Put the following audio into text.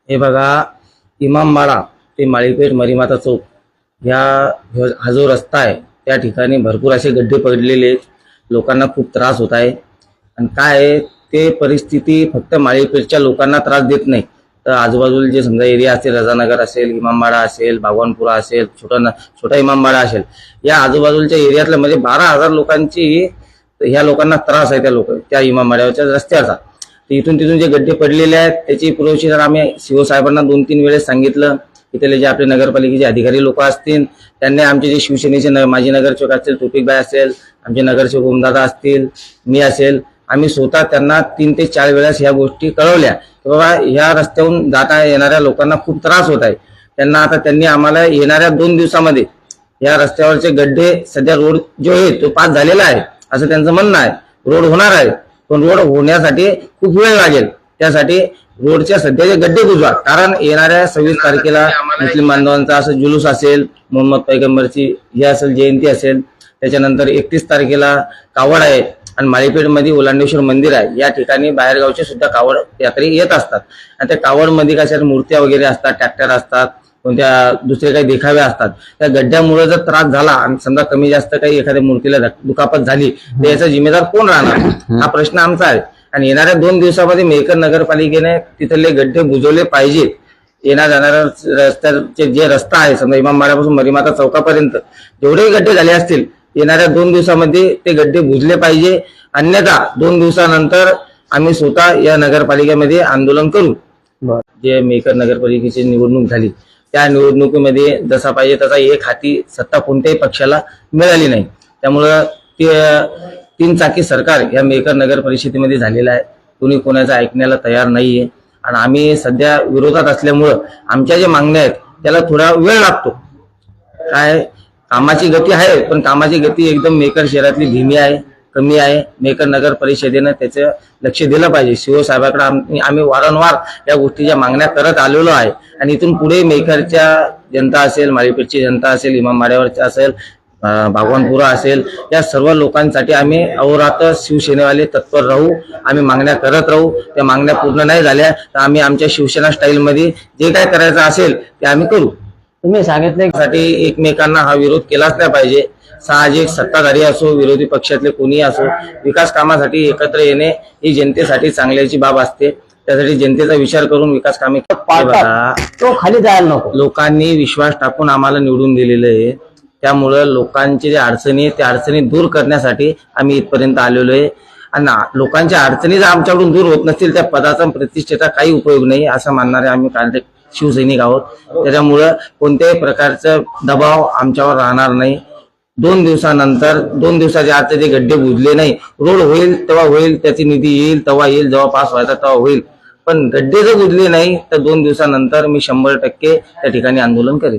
हे बघा, इमामबाड़ा ते माळीपेठ मरीमाता चौक हा जो रस्ता आहे त्या ठिकाणी भरपूर असे गड्डे पडलेले आहेत. लोकांना खूप त्रास होत आहे. आणि काय आहे ते परिस्थिती फक्त माळीपेठच्या लोकांना त्रास देत नाही, तर आजूबाजूला जे समजा एरिया असेल, रजानगर असेल, इमामबाड़ा असेल, भागवानपुरा असेल, छोटा इमामबाड़ा असेल, या आजूबाजूच्या एरियातल्या म्हणजे 12,000 लोकांची ह्या लोकांना त्रास आहे त्या इमामबाड़्याच्या रस्त्याचा. तर इथून तिथून जे गड्डे पडलेले आहेत त्याची पुरवशी आम्ही सीओ साहेबांना 2-3 वेळेस सांगितलं. इथले जे आपले नगरपालिकेचे अधिकारी लोक असतील त्यांनी आमचे जे शिवसेनेचे माजी नगरसेवक असतील, तोफिकभाई असेल, आमचे नगरसेवक ओमदादा असतील, मी असेल, आम्ही स्वतः त्यांना 3 ते 4 वेळेस ह्या गोष्टी कळवल्या की बाबा ह्या रस्त्यावरून जाता येणाऱ्या लोकांना खूप त्रास होत आहे. त्यांनी आम्हाला येणाऱ्या 2 दिवसामध्ये या रस्त्यावरचे गड्डे, सध्या रोड जो आहे तो पास झालेला आहे असं त्यांचं म्हणणं आहे. रोड होणार आहे, पण रोड होण्यासाठी खूप वेळ लागेल. त्यासाठी रोडच्या सध्याचे गड्डे बुजवा, कारण येणाऱ्या 26 तारखेला मुस्लिम बांधवांचा असं जुलूस असेल, मोहम्मद पैगंबरची हे असेल जयंती असेल, त्याच्यानंतर 31 तारखेला कावड आहे आणि माळीपेठमध्ये ओलांडेश्वर मंदिर आहे. या ठिकाणी बाहेरगावचे सुद्धा कावड यात्री येत असतात. आणि त्या कावडमध्ये कशा मूर्त्या वगैरे असतात, ट्रॅक्टर असतात, कोणत्या दुसरे काही देखावे असतात. त्या गड्ड्यामुळे जर त्रास झाला आणि समजा कमी जास्त काही एखाद्या मूर्तीला दुखापत झाली तर याचा जिम्मेदार कोण राहणार, हा प्रश्न आमचा आहे. आणि येणाऱ्या 2 दिवसामध्ये मेहकर नगरपालिकेने तिथले गड्डे बुजवले पाहिजे. येण्या जाणाऱ्या रस्त्याचे जे रस्ता आहे समजा इमामबाड़्यापासून मरीमाता चौकापर्यंत जेवढे गड्डे झाले असतील येणाऱ्या 2 दिवसामध्ये ते गड्डे बुजले पाहिजे. अन्यथा 2 दिवसानंतर आम्ही स्वतः या नगरपालिकेमध्ये आंदोलन करू. जे मेहकर नगरपालिकेची निवडणूक झाली त्या निवडणुकीमध्ये जसा पाहिजे तसा एक हाती सत्ता कोणत्याही पक्षाला मिळाली नाही. त्यामुळं ते 3 चाकी सरकार या मेहकर नगर परिषदेमध्ये झालेलं आहे. कोणी कोणाचं ऐकण्याला तयार नाहीये. आणि आम्ही सध्या विरोधात असल्यामुळं आमच्या ज्या मागण्या आहेत त्याला थोडा वेळ लागतो. काय कामाची गती आहे, पण कामाची गती एकदम मेहकर शहरातली धीमी आहे, कमी आहे. मेहकर नगर परिषदेनं त्याचं लक्ष दिलं पाहिजे. सीओ साहेबांकडे आम्ही वारंवार या गोष्टीच्या मागण्या करत आलेलो आहे. आणि इथून पुढे मेहकरच्या जनता असेल, माळीपेठची जनता असेल, इमामबाड़्यावरची असेल, भागवानपुरा असेल, या सर्व लोकांसाठी आम्ही अहोरात्र शिवसेनेवाले तत्पर राहू. आम्ही मागण्या करत राहू. त्या मागण्या पूर्ण नाही झाल्या तर आम्ही आमच्या शिवसेना स्टाईलमध्ये जे काय करायचं असेल ते आम्ही करू. तुम्ही सांगितले एकमेकांना हा विरोध केलाच नाही पाहिजे. साहजिक सत्ताधारी असो, विरोधी पक्षातले कोणी असो, विकास कामासाठी एकत्र येणे ही जनतेसाठी चांगल्याची बाब असते. त्यासाठी जनतेचा विचार करून विकास कामे तो खाली जायला नको. लोकांनी विश्वास टाकून आम्हाला निवडून दिलेलं आहे. त्यामुळं लोकांची जे अडचणी त्या अडचणी दूर करण्यासाठी आम्ही इथपर्यंत आलेलो आहे. आणि लोकांच्या अडचणी जर आमच्याकडून दूर होत नसतील त्या पदाचा प्रतिष्ठेचा काही उपयोग नाही असं मानणारे आम्ही काल शिवसैनिक आहोत. त्याच्यामुळं कोणत्याही प्रकारचा दबाव आमच्यावर राहणार नाही. 2 दिवसानंतर 2 दिवसाच्या आत जे गड्डे बुजले नाही, रोड होईल तेव्हा होईल, त्याची निधी येईल तेव्हा येईल, जेव्हा पास व्हायचा तेव्हा होईल. पण गड्डे जर बुजले नाही तर 2 दिवसानंतर मी 100% त्या ठिकाणी आंदोलन करेन.